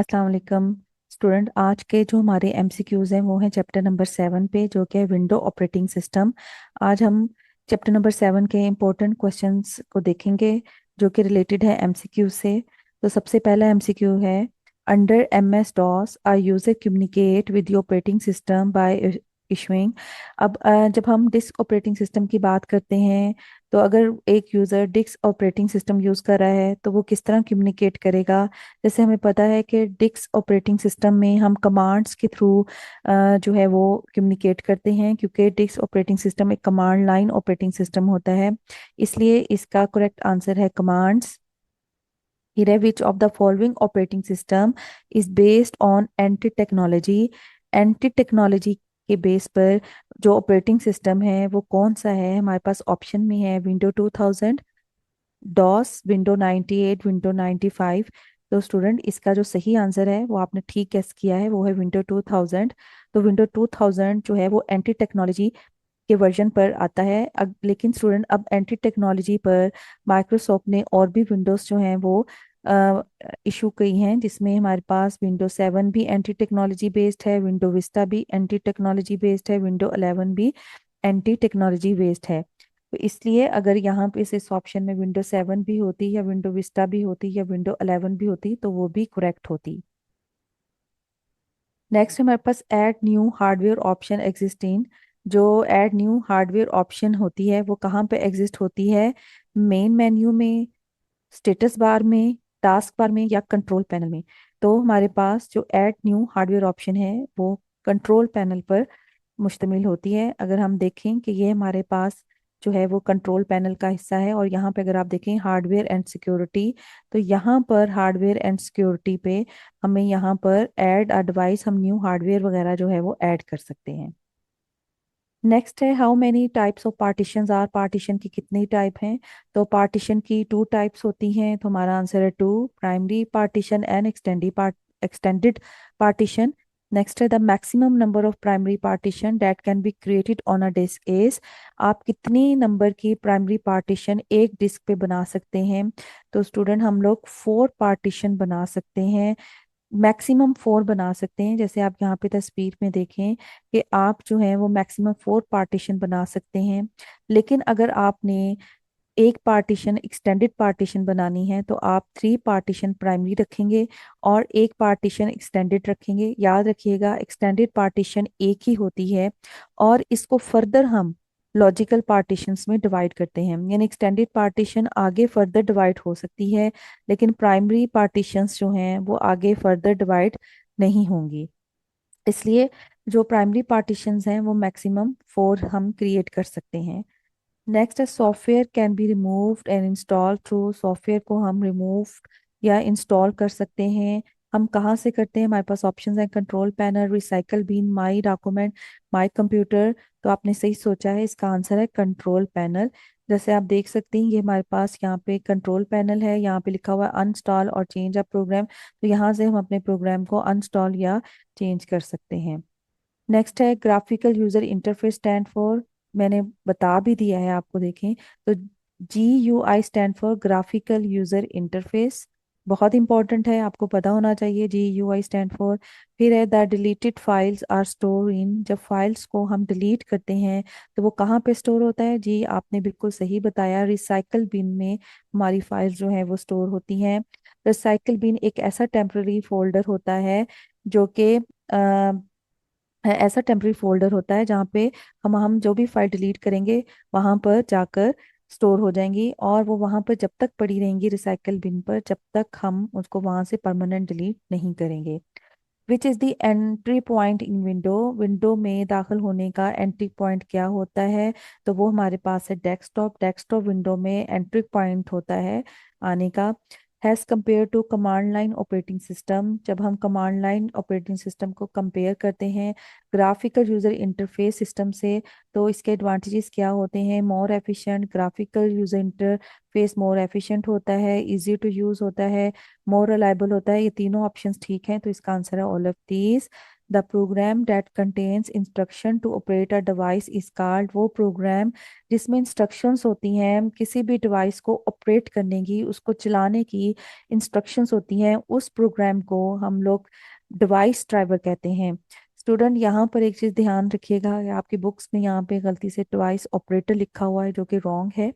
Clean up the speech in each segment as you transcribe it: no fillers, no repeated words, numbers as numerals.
अस्सलाम वालेकुम स्टूडेंट। आज के जो हमारे एमसीक्यूज हैं वो हैं चैप्टर नंबर 7 पे, जो कि है विंडो ऑपरेटिंग सिस्टम। आज हम चैप्टर नंबर 7 के इम्पोर्टेंट क्वेश्चंस को देखेंगे जो कि रिलेटेड है एमसीक्यू से। तो सबसे पहला एमसीक्यू है, under MS DOS are user communicate with the operating system by issuing. अब जब हम डिस्क ऑपरेटिंग सिस्टम की बात करते हैं, तो अगर एक user disc operating system use कर रहा है तो वो किस तरह कम्युनिकेट करेगा। जैसे हमें पता है कि डिस्क ऑपरेटिंग सिस्टम में हम कमांड्स के थ्रू जो है वो कम्युनिकेट करते हैं, क्योंकि डिस्क ऑपरेटिंग सिस्टम एक कमांड लाइन ऑपरेटिंग सिस्टम होता है। इसलिए इसका करेक्ट आंसर है commands. Here, which of the following operating system is based on anti technology. Anti technology के बेस पर जो ऑपरेटिंग सिस्टम है वो कौन सा है। हमारे पास ऑप्शन में है विंडो 2000, डॉस, विंडो 98, विंडो 95। तो स्टूडेंट, इसका जो सही आंसर है वो आपने ठीक गेस किया है, वो है विंडो 2000। तो विंडो 2000 जो है वो एंटी टेक्नोलॉजी के वर्जन पर आता है। लेकिन स्टूडेंट, अब एंटी टेक्नोलॉजी पर माइक्रोसॉफ्ट ने और भी विंडोज जो हैं वो इशू की हैं, जिसमें हमारे पास विंडो 7 भी एंटी टेक्नोलॉजी बेस्ड है, विंडो विस्टा भी एंटी टेक्नोलॉजी बेस्ड है, विंडो 11 भी एंटी टेक्नोलॉजी बेस्ड है। तो इसलिए अगर यहाँ पे इस ऑप्शन में विंडो 7 भी होती, या विंडो विस्टा भी होती, या विंडो 11 भी होती, तो वो भी करेक्ट होती। नेक्स्ट हमारे पास add new hardware option existing. जो ऐड न्यू हार्डवेयर ऑप्शन होती है वो कहाँ पे एग्जिस्ट होती है? मेन मेन्यू में, स्टेटस बार में, टास्क बार में, या कंट्रोल पैनल में। तो हमारे पास जो ऐड न्यू हार्डवेयर ऑप्शन है वो कंट्रोल पैनल पर मुश्तमिल होती है। अगर हम देखें कि ये हमारे पास जो है वो कंट्रोल पैनल का हिस्सा है, और यहाँ पे अगर आप देखें हार्डवेयर एंड सिक्योरिटी, तो यहाँ पर हार्डवेयर एंड सिक्योरिटी पे हमें यहाँ पर ऐड अ डिवाइस, हम न्यू हार्डवेयर वगैरह जो है वो ऐड कर सकते हैं। नेक्स्ट है, how many types of partitions are. Partition की कितनी टाइप हैं? तो पार्टीशन की टू टाइप्स होती हैं, तो हमारा आंसर है two, primary partition and extended partition. Next है, the maximum number of primary partition that can be created on a disk is. आप कितनी नंबर की प्राइमरी पार्टीशन एक डिस्क पे बना सकते हैं? तो स्टूडेंट, हम लोग 4 पार्टीशन बना सकते हैं, मैक्सिमम 4 बना सकते हैं। जैसे आप यहाँ पे तस्वीर में देखें कि आप जो है वो मैक्सिमम 4 पार्टीशन बना सकते हैं। लेकिन अगर आपने एक पार्टीशन एक्सटेंडेड पार्टीशन बनानी है तो आप 3 पार्टीशन प्राइमरी रखेंगे और एक पार्टीशन एक्सटेंडेड रखेंगे। याद रखिएगा, एक्सटेंडेड पार्टीशन एक ही होती है, और इसको फर्दर हम लॉजिकल पार्टीशंस में डिवाइड करते हैं, यानी एक्सटेंडेड पार्टीशन आगे फर्दर डिवाइड हो सकती है, लेकिन प्राइमरी पार्टीशंस जो हैं वो आगे फर्दर डिवाइड नहीं होंगी। इसलिए जो प्राइमरी पार्टीशंस हैं वो मैक्सिमम 4 हम क्रिएट कर सकते हैं। नेक्स्ट है, software can be removed and install through. Software को हम रिमूव या इंस्टॉल कर सकते हैं। हम कहाँ से करते हैं? हमारे पास ऑप्शंस हैं, control panel, recycle been, my document, my computer. तो आपने सही सोचा है, इसका आंसर है कंट्रोल पैनल। जैसे आप देख सकते हैं, ये हमारे पास यहाँ पे कंट्रोल पैनल है, यहाँ पे लिखा हुआ है अनस्टॉल और चेंज अ प्रोग्राम। तो यहाँ से हम अपने प्रोग्राम को अनस्टॉल या चेंज कर सकते हैं। नेक्स्ट है, graphical user interface stand for. मैंने बता भी दिया है आपको, देखें तो GUI stand for graphical user interface. बहुत इंपॉर्टेंट है, आपको पता होना चाहिए GUI स्टैंड फॉर। फिर है, the deleted files are store in. जब फाइल्स को हम डिलीट करते हैं तो वो कहाँ पे स्टोर होता है? जी, आपने बिल्कुल सही बताया, रिसाइकल बिन में हमारी फाइल्स जो है वो स्टोर होती हैं। रिसाइकल बिन एक ऐसा टेम्पररी फोल्डर होता है जो कि ऐसा टेम्पररी फोल्डर होता है जहाँ पे हम जो भी फाइल डिलीट करेंगे वहां पर जाकर स्टोर हो जाएंगी, और वो वहां पर जब तक पड़ी रहेंगी रिसाइकल बिन पर, जब तक हम उसको वहां से परमानेंट डिलीट नहीं करेंगे। Which is the entry point in window. Window में दाखिल होने का एंट्री पॉइंट क्या होता है? तो वो हमारे पास है डेस्कटॉप। डेस्कटॉप विंडो में एंट्री पॉइंट होता है आने का। Has compare to command line operating system. जब हम कमांड लाइन ऑपरेटिंग सिस्टम को कंपेयर करते हैं ग्राफिकल यूजर इंटरफेस सिस्टम से, तो इसके एडवांटेजेस क्या होते हैं? More efficient, graphical user interface more efficient होता है, इजी टू यूज होता है, मोर रिलायबल होता है। ये तीनों ऑप्शंस ठीक हैं, तो इसका आंसर है all of these. The program that contains instruction to operate a device is called, वो प्रोग्राम जिसमें इंस्ट्रक्शंस होती हैं किसी भी डिवाइस को ऑपरेट करने की, उसको चलाने की इंस्ट्रक्शंस होती हैं, उस प्रोग्राम को हम लोग डिवाइस ड्राइवर कहते हैं। स्टूडेंट यहाँ पर एक चीज़ ध्यान रखिएगा, आपकी बुक्स में यहाँ पे गलती से डिवाइस ऑपरेटर लिखा हुआ है जो कि रॉन्ग है।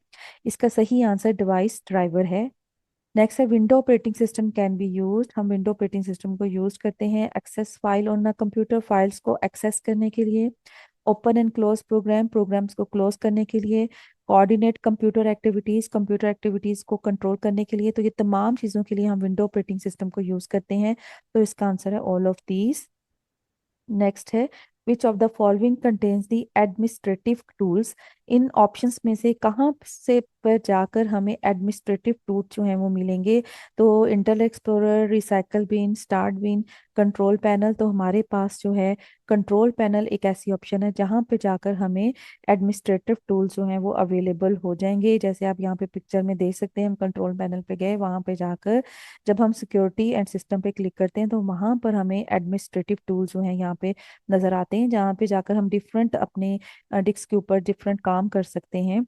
इसका सही आंसर डिवाइस ड्राइवर है। नेक्स्ट है window operating system can be used, हम विंडो ऑपरेटिंग सिस्टम को यूज करते हैं access file on a computer, files को एक्सेस करने के लिए, open and close program, programs को क्लोज करने के लिए, कोऑर्डिनेट कंप्यूटर एक्टिविटीज को कंट्रोल करने के लिए। तो ये तमाम चीज़ों के लिए हम विंडो ऑपरेटिंग सिस्टम को यूज करते हैं। तो इसका आंसर है ऑल ऑफ दीज। नेक्स्ट है which of the following contains the administrative tools, in options में से कहाँ से पर जाकर हमें एडमिनिस्ट्रेटिव टूल्स जो हैं वो मिलेंगे। तो Intel explorer, recycle bin, start bin, control panel. तो हमारे पास जो है कंट्रोल पैनल एक ऐसी ऑप्शन है जहाँ पे जाकर हमें एडमिनिस्ट्रेटिव टूल्स जो हैं वो अवेलेबल हो जाएंगे। जैसे आप यहाँ पे पिक्चर में देख सकते हैं, हम कंट्रोल पैनल पे गए, वहाँ पे जाकर जब हम सिक्योरिटी एंड सिस्टम पे क्लिक करते हैं तो वहाँ पर हमें एडमिनिस्ट्रेटिव टूल्स जो हैं यहाँ पे नजर आते हैं, जहाँ पे जाकर हम डिफरेंट अपने डिस्क के ऊपर डिफरेंट काम कर सकते हैं।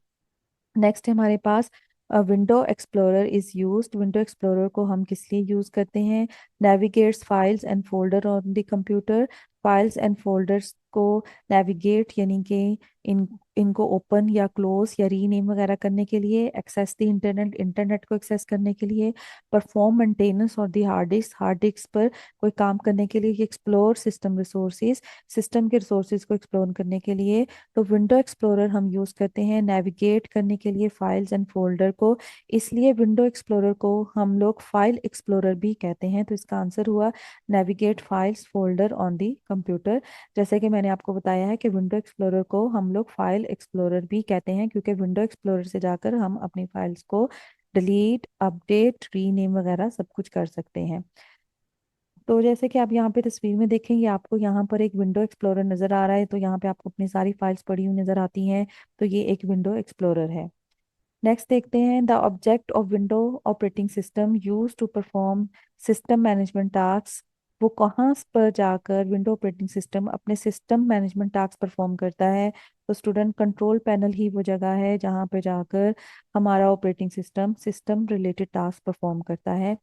नेक्स्ट है हमारे पास window explorer is used, window explorer को हम किस लिए यूज करते हैं। Navigates files and folder on the computer, files and folders को नेविगेट यानी कि इन इनको ओपन या क्लोज या रीनेम वगैरह करने के लिए, एक्सेस द इंटरनेट, इंटरनेट को एक्सेस करने के लिए, परफॉर्म मेंटेनेंस और दी हार्ड डिस्क पर कोई काम करने के लिए, एक्सप्लोर सिस्टम रिसोर्सेज, सिस्टम के रिसोर्सेज को एक्सप्लोर करने के लिए। तो विंडो एक्सप्लोरर हम यूज करते हैं नेविगेट करने के लिए फाइल्स एंड फोल्डर को, इसलिए विंडो एक्सप्लोरर को हम लोग फाइल एक्सप्लोरर भी कहते हैं। तो इसका आंसर हुआ navigate files folder on the computer. जैसे कि मैंने आपको बताया है कि विंडो एक्सप्लोरर को हम लोग फाइल एक्सप्लोरर भी कहते हैं, क्योंकि विंडो एक्सप्लोरर से जाकर हम अपनी फाइल्स को डिलीट, अपडेट, रीनेम वगैरह सब कुछ कर सकते हैं। तो जैसे कि आप यहाँ पे तस्वीर में देखेंगे, आपको यहाँ पर एक विंडो एक्सप्लोरर नजर आ रहा है, तो यहाँ पे आपको अपनी सारी फाइल्स पड़ी हुई नजर आती हैं। तो ये एक विंडो एक्सप्लोरर है। नेक्स्ट देखते हैं the object of window operating system use to perform system management task, वो कहाँ पर जाकर विंडो ऑपरेटिंग सिस्टम अपने सिस्टम मैनेजमेंट टास्क परफॉर्म करता है। तो स्टूडेंट कंट्रोल पैनल ही वो जगह है जहाँ पे जाकर हमारा operating system system related task perform करता है।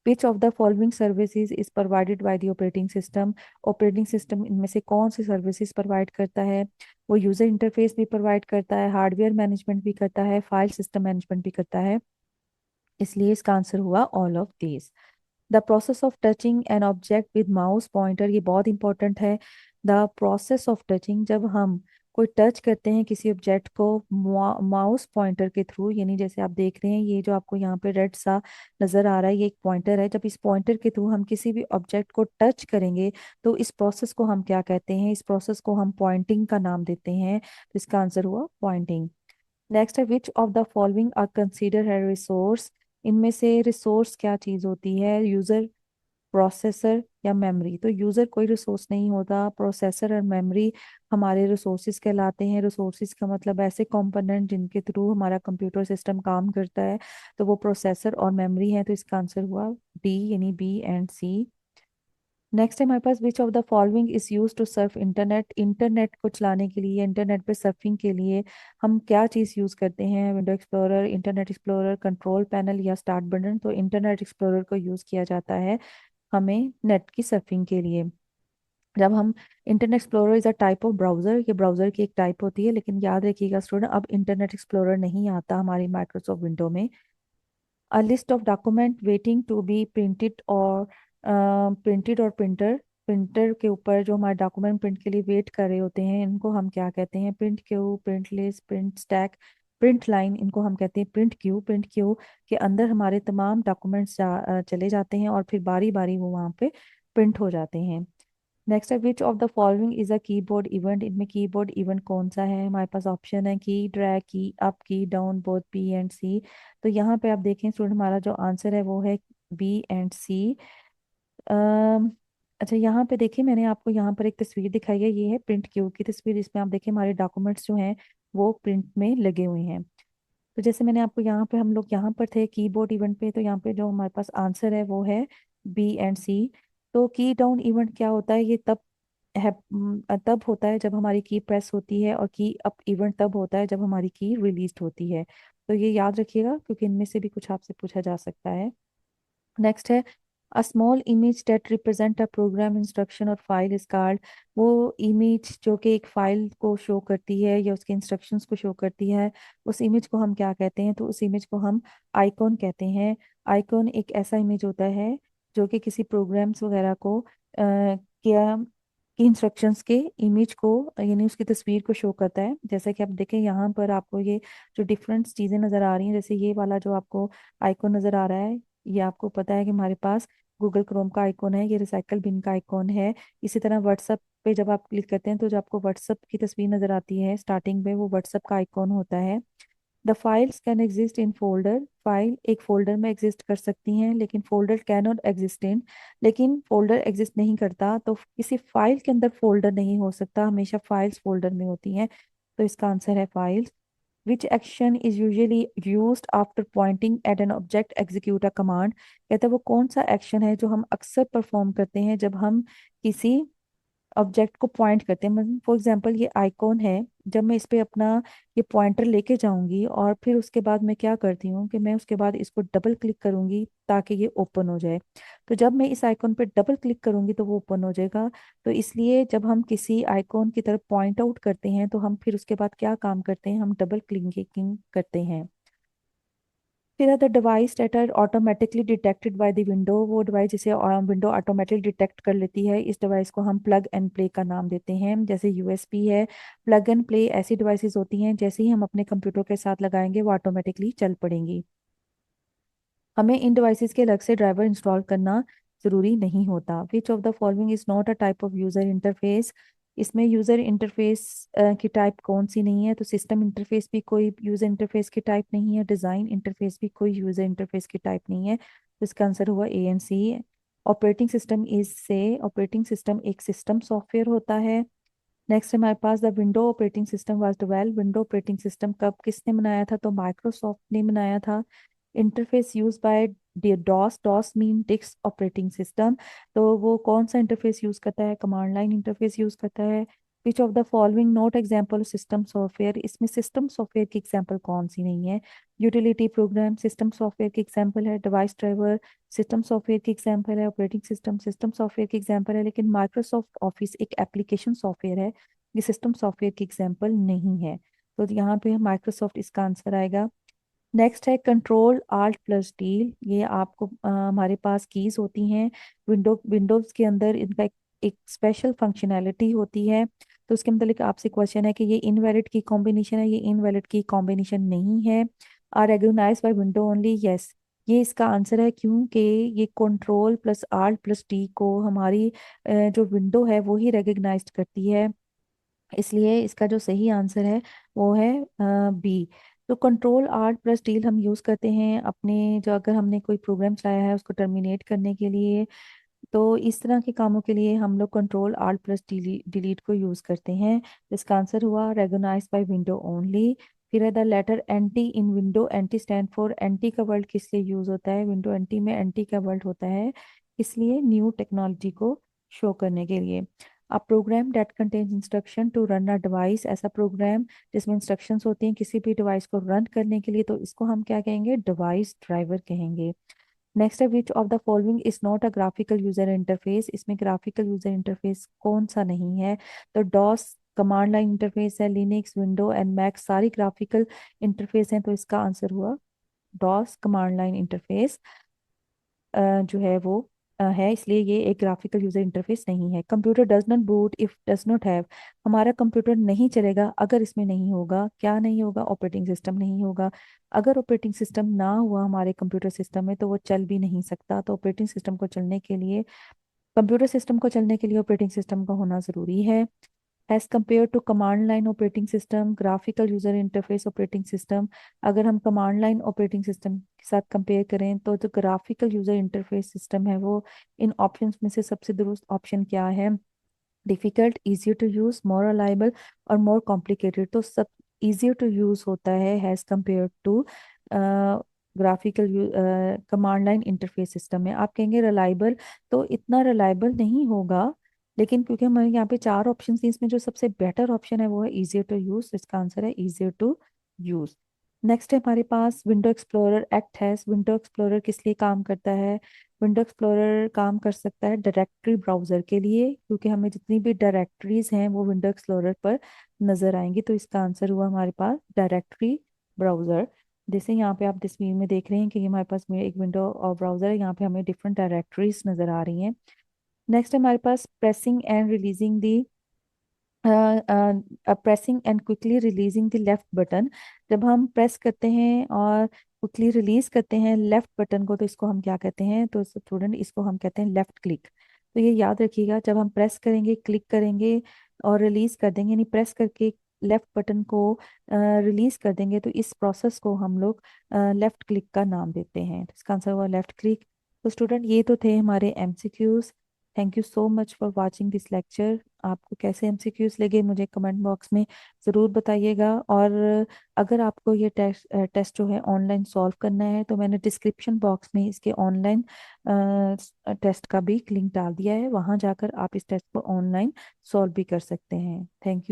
Which of the following services is provided by the operating system, operating system इनमें से कौन सी सर्विसेज प्रोवाइड करता है। वो यूजर इंटरफेस भी प्रोवाइड करता है, हार्डवेयर मैनेजमेंट भी करता है, फाइल सिस्टम मैनेजमेंट भी करता है, इसलिए इसका आंसर हुआ all of these. The process of touching an object with mouse pointer, ये बहुत इंपॉर्टेंट है। द प्रोसेस ऑफ टचिंग, जब हम कोई टच करते हैं किसी ऑब्जेक्ट को माउस पॉइंटर के थ्रू, यानी जैसे आप देख रहे हैं ये जो आपको यहाँ पे रेड सा नजर आ रहा है, ये एक पॉइंटर है, जब इस पॉइंटर के थ्रू हम किसी भी ऑब्जेक्ट को टच करेंगे तो इस प्रोसेस को हम क्या कहते हैं, इस प्रोसेस को हम पॉइंटिंग का नाम देते हैं। तो इसका आंसर हुआ पॉइंटिंग। नेक्स्ट है which of the following are consider है रिसोर्स, इनमें से रिसोर्स क्या चीज होती है, यूजर, प्रोसेसर या मेमोरी। तो यूजर कोई रिसोर्स नहीं होता, प्रोसेसर और मेमोरी हमारे रिसोर्सेज कहलाते हैं। रिसोर्सेज का मतलब ऐसे कंपोनेंट जिनके थ्रू हमारा कंप्यूटर सिस्टम काम करता है, तो वो प्रोसेसर और मेमोरी है। तो इसका आंसर हुआ डी यानी बी एंड सी। नेक्स्ट है हमारे पास which of the following is use to surf internet, internet को चलाने के लिए, इंटरनेट पे सर्फिंग के लिए हम क्या चीज़ यूज करते हैं, window explorer, internet explorer, control panel या स्टार्ट बटन। तो इंटरनेट एक्सप्लोरर को यूज किया जाता है हमें नेट की सर्फिंग के लिए। जब हम internet explorer is a type of browser, ये ब्राउजर की एक टाइप होती है, लेकिन याद रखिएगा स्टूडेंट अब इंटरनेट एक्सप्लोरर नहीं आता हमारी माइक्रोसॉफ्ट विंडो में। A list of document waiting to be printed और प्रिंटेड और प्रिंटर, प्रिंटर के ऊपर जो हमारे डॉक्यूमेंट प्रिंट के लिए वेट कर रहे होते हैं, इनको हम क्या कहते हैं, print Q, print list, print stack, print line, इनको हम कहते हैं प्रिंट क्यू। प्रिंट क्यू के अंदर हमारे तमाम डॉक्यूमेंट्स चले जाते हैं और फिर बारी बारी वो वहाँ पे प्रिंट हो जाते हैं। नेक्स्ट है which of the following is a keyboard event, इनमें कीबोर्ड इवेंट कौन सा है। हमारे पास ऑप्शन है की ड्रैग, की अप, की डाउन, बोथ बी एंड सी। तो यहाँ पे आप देखें स्टूडेंट, हमारा जो आंसर है वो है बी एंड सी। अच्छा यहाँ पे देखिए, मैंने आपको यहाँ पर एक तस्वीर दिखाई है, ये है प्रिंट क्यू की तस्वीर, जिसमें आप देखिए हमारे डॉक्यूमेंट्स जो हैं वो प्रिंट में लगे हुए हैं। तो जैसे मैंने आपको यहाँ पे, हम लोग यहाँ पर थे कीबोर्ड इवेंट पे, तो यहाँ पे जो हमारे पास आंसर है वो है बी एंड सी। तो की डाउन इवेंट क्या होता है, ये तब तब होता है जब हमारी की प्रेस होती है, और की अप इवेंट तब होता है जब हमारी की रिलीज होती है। तो ये याद रखिएगा, क्योंकि इनमें से भी कुछ आपसे पूछा जा सकता है। नेक्स्ट है, a small image that represent a programme instruction और फाइल इज कॉल्ड। वो इमेज जो कि एक फाइल को शो करती है या उसके इंस्ट्रक्शंस को शो करती है, उस इमेज को हम क्या कहते हैं? तो उस इमेज को हम आइकॉन कहते हैं। आइकॉन एक ऐसा इमेज होता है जो कि किसी प्रोग्राम्स वगैरह को क्या की इंस्ट्रक्शंस के इमेज को, यानी उसकी तस्वीर को शो करता है। जैसा कि आप देखें यहाँ पर आपको ये जो डिफरेंट चीज़ें नज़र आ रही हैं, जैसे ये वाला जो आपको आइकॉन नज़र आ रहा है, ये आपको पता है कि हमारे पास गूगल क्रोम का आइकॉन है, ये रिसाइकल बिन का आइकॉन है। इसी तरह व्हाट्सएप पे जब आप क्लिक करते हैं तो जो आपको व्हाट्सएप की तस्वीर नज़र आती है स्टार्टिंग में, वो व्हाट्सएप का आइकॉन होता है। The files can exist in folder. File एक फोल्डर में एग्जिस्ट कर सकती हैं, लेकिन folder can not exist in, लेकिन फोल्डर एग्जिस्ट नहीं करता। तो किसी फाइल के अंदर फोल्डर नहीं हो सकता, हमेशा फाइल्स फोल्डर में होती हैं। तो इसका आंसर है files. Which action is usually used after pointing at an object? Execute a command। कहता है वो कौन सा एक्शन है जो हम अक्सर परफॉर्म करते हैं जब हम किसी ऑब्जेक्ट को पॉइंट करते हैं। मतलब फॉर एग्जांपल ये आइकॉन है, जब मैं इस पे अपना ये पॉइंटर लेके जाऊंगी और फिर उसके बाद मैं क्या करती हूँ कि मैं उसके बाद इसको डबल क्लिक करूंगी ताकि ये ओपन हो जाए। तो जब मैं इस आइकॉन पे डबल क्लिक करूंगी तो वो ओपन हो जाएगा। तो इसलिए जब हम किसी आइकॉन की तरफ पॉइंट आउट करते हैं तो हम फिर उसके बाद क्या काम करते हैं? हम डबल क्लिकिंग करते हैं। फिर है the device that are automatically detected by the window. वो डिवाइस जिसे विंडो ऑटोमेटिक डिटेक्ट कर लेती है, इस डिवाइस को हम प्लग एंड प्ले का नाम देते हैं। जैसे यूएसबी है, प्लग एंड प्ले ऐसी डिवाइसेस होती हैं जैसे ही हम अपने कंप्यूटर के साथ लगाएंगे वो ऑटोमेटिकली चल पड़ेंगी। हमें इन डिवाइसेस के अलग से ड्राइवर इंस्टॉल करना जरूरी नहीं होता। विच of the following is not a type of user interface. इसमें यूजर इंटरफेस की टाइप कौन सी नहीं है? तो सिस्टम इंटरफेस भी कोई यूजर इंटरफेस की टाइप नहीं है, डिजाइन इंटरफेस भी कोई यूजर इंटरफेस की टाइप नहीं है। तो इसका आंसर हुआ A and C. Operating system is से, ऑपरेटिंग सिस्टम एक सिस्टम सॉफ्टवेयर होता है। नेक्स्ट है हमारे पास, the window operating system was developed. Window operating system कब किसने बनाया था? तो माइक्रोसॉफ्ट ने बनाया था। Interface use by DOS, DOS mean disk operating system. तो वो कौन सा इंटरफेस यूज करता है? कमांड लाइन इंटरफेस यूज करता है। Which of the following not example system software. इसमें सिस्टम सॉफ्टवेयर की एग्जाम्पल कौन सी नहीं है? यूटिलिटी प्रोग्राम सिस्टम सॉफ्टवेयर की एग्जाम्पल है। डिवाइस ड्राइवर सिस्टम सॉफ्टवेयर की एग्जाम्पल है। ऑपरेटिंग सिस्टम सिस्टम सॉफ्टवेयर की एग्जाम्पल है। लेकिन माइक्रोसॉफ्ट ऑफिस एक एप्लीकेशन सॉफ्टवेयर है, ये सिस्टम सॉफ्टवेयर की एग्जाम्पल नहीं है। तो यहाँ पे माइक्रोसॉफ्ट इसका आंसर आएगा। नेक्स्ट है कंट्रोल आल्ट प्लस डी। ये आपको हमारे पास कीज होती हैं विंडोज के अंदर, इनका एक स्पेशल फंक्शनैलिटी होती है। तो उसके मतलब आपसे क्वेश्चन है कि ये इनवैलिड की कॉम्बिनेशन है? ये इनवैलिड की कॉम्बिनेशन नहीं है। Are recognize by window only, yes, ये इसका आंसर है। क्योंकि ये control plus alt plus D को हमारी जो विंडो है वो ही रिकग्नाइज करती है, इसलिए इसका जो सही आंसर है वो है बी। तो कंट्रोल आर्ट प्लस डील हम यूज़ करते हैं अपने, जो अगर हमने कोई प्रोग्राम चलाया है उसको टर्मिनेट करने के लिए। तो इस तरह के कामों के लिए हम लोग कंट्रोल आर्ट प्लस डिलीट को यूज़ करते हैं। तो इसका आंसर हुआ रेगोनाइज बाय विंडो ओनली। फिर है the letter NT in window. NT stand for, NT का वर्ड किस लिए यूज़ होता है? विंडो एंटी में एंटी का वर्ड होता है इसलिए न्यू टेक्नोलॉजी को शो करने के लिए। A program that contains instruction to run a device. ऐसा प्रोग्राम जिसमें इंस्ट्रक्शंस होती हैं किसी भी डिवाइस को रन करने के लिए, तो इसको हम क्या कहेंगे? डिवाइस ड्राइवर कहेंगे। नेक्स्ट है which of the following is not a graphical user interface. इसमें ग्राफिकल यूजर इंटरफेस कौन सा नहीं है? तो डॉस कमांड लाइन इंटरफेस है, लिनक्स विंडो एंड मैक सारी ग्राफिकल इंटरफेस हैं। तो इसका आंसर हुआ डॉस कमांड लाइन इंटरफेस जो है वो है, इसलिए ये एक ग्राफिकल यूजर इंटरफेस नहीं है। Computer does not boot if does not have. हमारा कंप्यूटर नहीं चलेगा अगर इसमें नहीं होगा, क्या नहीं होगा? ऑपरेटिंग सिस्टम नहीं होगा। अगर ऑपरेटिंग सिस्टम ना हुआ हमारे कंप्यूटर सिस्टम में तो वो चल भी नहीं सकता। तो ऑपरेटिंग सिस्टम को चलने के लिए, कंप्यूटर सिस्टम को चलने के लिए ऑपरेटिंग सिस्टम का होना जरूरी है। As compare to command line operating system, graphical user interface operating system, अगर हम कमांड लाइन ऑपरेटिंग सिस्टम के साथ कंपेयर करें तो जो ग्राफिकल यूजर इंटरफेस सिस्टम है वो इन ऑप्शंस में से सबसे दुरुस्त ऑप्शन क्या है? Difficult, easier to use, more reliable और मोर कॉम्प्लिकेटेड। तो सब इजियर टू यूज होता है as compare to graphical command line interface system में। आप कहेंगे रिलायबल, तो इतना रिलायबल नहीं होगा लेकिन क्योंकि हमारे यहाँ पे चार ऑप्शन थी, इसमें जो सबसे बेटर ऑप्शन है वो है इजियर टू यूज, इसका आंसर है इजियर टू यूज। नेक्स्ट है हमारे पास विंडो एक्सप्लोरर एक्ट है। विंडो एक्सप्लोरर किस लिए काम करता है? विंडो एक्सप्लोरर काम कर सकता है डायरेक्टरी ब्राउजर के लिए, क्योंकि हमें जितनी भी डायरेक्टरीज हैं वो विंडो एक्सप्लोरर पर नजर आएंगी। तो इसका आंसर हुआ हमारे पास डायरेक्टरी ब्राउजर। जैसे यहाँ पे आप तस्वीर में देख रहे हैं कि ये हमारे पास एक विंडो और ब्राउजर है, यहाँ पे हमें डिफरेंट डायरेक्टरीज नजर आ रही हैं। नेक्स्ट हमारे पास pressing and releasing the pressing and quickly releasing the left button. जब हम प्रेस करते हैं और क्विकली रिलीज करते हैं लेफ्ट बटन को, तो इसको हम क्या कहते हैं? तो स्टूडेंट इसको हम कहते हैं लेफ्ट क्लिक। तो ये याद रखिएगा, जब हम प्रेस करेंगे, क्लिक करेंगे और रिलीज कर देंगे, यानी प्रेस करके लेफ्ट बटन को रिलीज कर देंगे, तो इस प्रोसेस को हम लोग लेफ्ट क्लिक का नाम देते हैं। तो इसका आंसर हुआ लेफ्ट क्लिक। तो स्टूडेंट ये तो थे हमारे MCQs. Thank you so much for watching this lecture. आपको कैसे एमसीक्यूज लगे मुझे कमेंट बॉक्स में ज़रूर बताइएगा। और अगर आपको ये टेस्ट जो है ऑनलाइन सॉल्व करना है, तो मैंने डिस्क्रिप्शन बॉक्स में इसके ऑनलाइन टेस्ट का भी लिंक डाल दिया है, वहाँ जाकर आप इस टेस्ट को ऑनलाइन सॉल्व भी कर सकते हैं। Thank you.